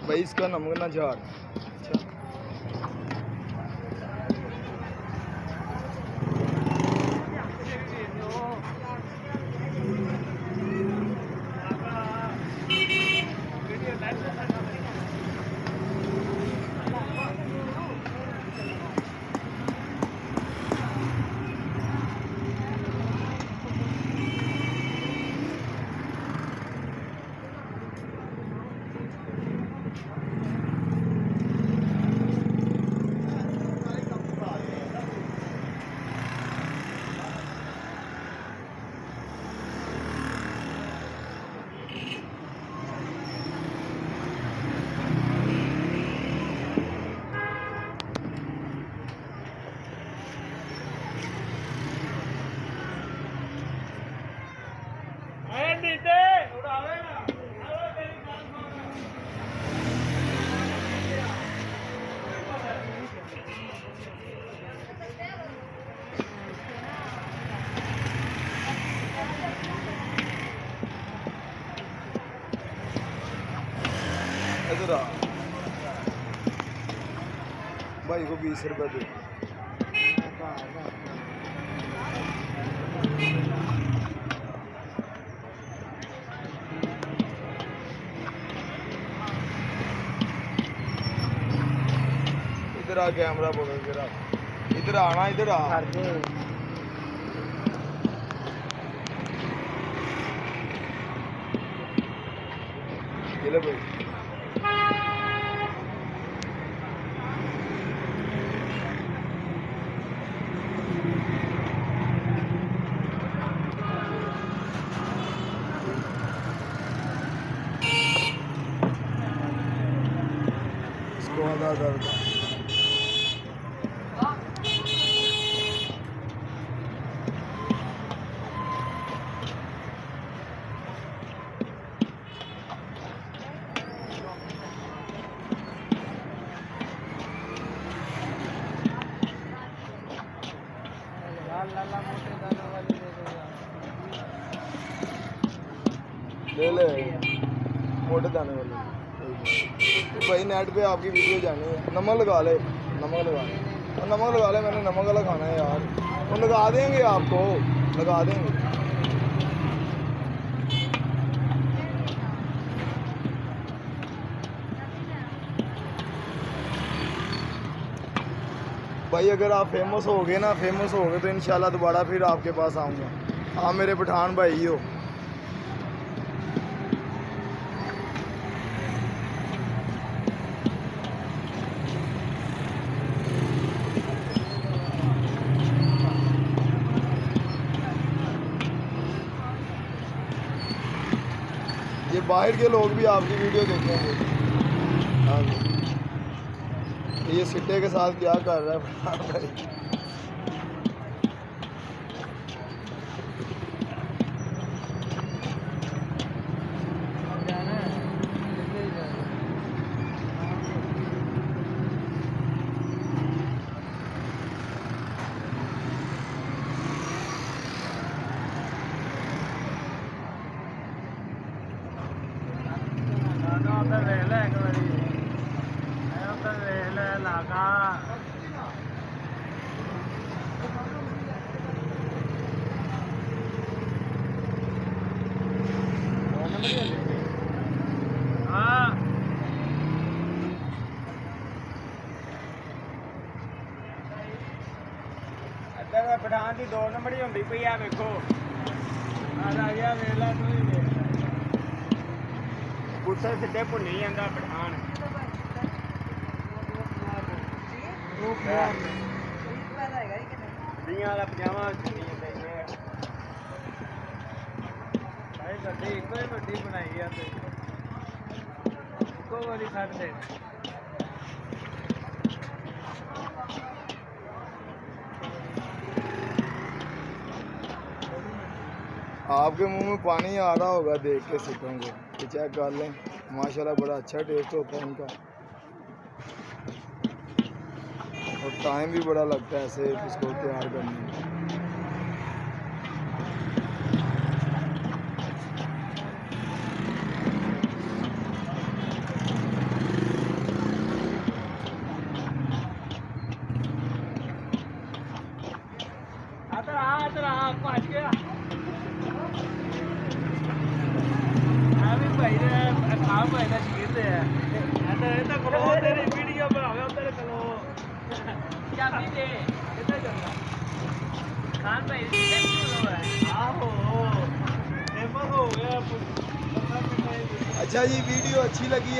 भाई इसका नमक ना झाड़। इधर आ भाई को 20 रुपये दे। इधर आ कैमरा बोलो, इधर आना, इधर आ। ये ले भाई इसको आधा दर्द ले ले मोटे दाने वाले। तो भाई नेट पे आपकी वीडियो जानी है, नमक लगा ले, नमक लगा ले, और नमक लगा ले, मैंने नमक वाला खाना है यार। वो लगा देंगे आपको, लगा देंगे। भाई अगर आप फेमस हो गए ना, फेमस हो गए तो इंशाल्लाह दोबारा फिर आपके पास आऊँगा। आप मेरे पठान भाई हो। ये बाहर के लोग भी आपकी वीडियो देखेंगे। हाँ जी, ये सिट्टे के साथ क्या कर रहा है भाई। ਕਾਕਾ ਹਾਂ ਇੱਧਰ ਪਠਾਨ ਦੀ 2 ਨੰਬਰ ਹੀ ਹੁੰਦੀ ਪਈ ਆ ਵੇਖੋ ਆ ਰਾਜਾ ਵੇਖ ਲੈ ਤੂੰ ਹੀ ਵੇਖ ਪੁੱਛੇ ਸਿੱਧੇ ਭੁੰਨੀ ਜਾਂਦਾ ਪਠਾਨ ਦੀਆਂ ਦਾ ਪਜਾਮਾ ਚੁੰਨੀ ਜਾਂਦਾ ਇਹਨੇ ਭਾਈ ਗੱਡੀ ਇੱਕੋ ਹੀ ਵੱਡੀ ਬਣਾਈ ਆ ਤੇ ਇੱਕੋ ਵਾਲੀ ਛੱਡ ਦੇ आपके मुंह में पानी आ रहा होगा देख के सिक्कों को तो चेक कर लें माशाल्लाह बड़ा अच्छा टेस्ट होता है इनका और टाइम भी बड़ा लगता है ऐसे इसको तैयार करने में ਭੱਜ ਗਿਆ ਆ ਵੀ ਭਾਈ ਦਾ ਖਾ ਭਾਈ ਦਾ ਸ਼ੀਰ ਤੇ ਹੈ ਇਹ ਤਾਂ ਕੋਲੋਂ ਤੇਰੀ ਵੀਡੀਓ ਬਣਾਵੇ ਉੱਧਰ ਕੋਲੋਂ ਚਾਬੀ ਦੇ ਕਿੱਥੇ ਜਾਂਦਾ ਖਾਨ ਭਾਈ ਦੀ ਕਿਉਂ ਹੈ ਆਹੋ ਫੇਮਸ ਹੋ ਗਿਆ अच्छा जी वीडियो अच्छी लगी है